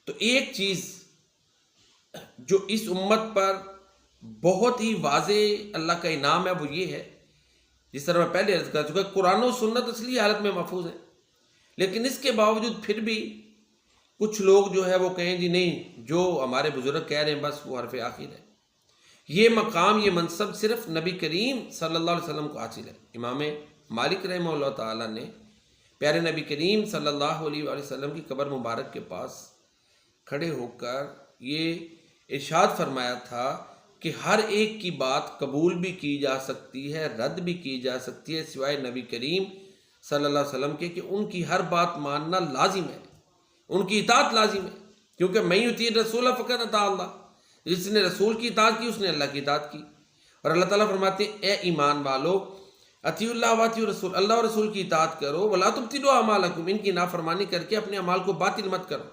تو ایک چیز جو اس امت پر بہت ہی واضح اللہ کا انعام ہے وہ یہ ہے، جس طرح میں پہلے عرض کر چکا، قرآن و سنت اصلی حالت میں محفوظ ہے، لیکن اس کے باوجود پھر بھی کچھ لوگ جو ہے وہ کہیں جی نہیں، جو ہمارے بزرگ کہہ رہے ہیں بس وہ حرف آخر ہے۔ یہ مقام، یہ منصب صرف نبی کریم صلی اللہ علیہ وسلم کو حاصل ہے۔ امام مالک رحمہ اللہ تعالیٰ نے پیارے نبی کریم صلی اللہ علیہ وآلہ وسلم کی قبر مبارک کے پاس کھڑے ہو کر یہ ارشاد فرمایا تھا کہ ہر ایک کی بات قبول بھی کی جا سکتی ہے، رد بھی کی جا سکتی ہے، سوائے نبی کریم صلی اللہ علیہ وسلم کے، کہ ان کی ہر بات ماننا لازم ہے، ان کی اطاعت لازم ہے، کیونکہ من یطیع الرسول فقد اطاع اللہ، جس نے رسول کی اطاعت کی اس نے اللہ کی اطاعت کی۔ اور اللہ تعالیٰ فرماتے ہیں اے ایمان والو اطیعوا اللہ واطیعوا الرسول، اللہ اور رسول کی اطاعت کرو، ولا تبطلوا اعمالکم، ان کی نافرمانی کر کے اپنے اعمال کو باطل مت کرو۔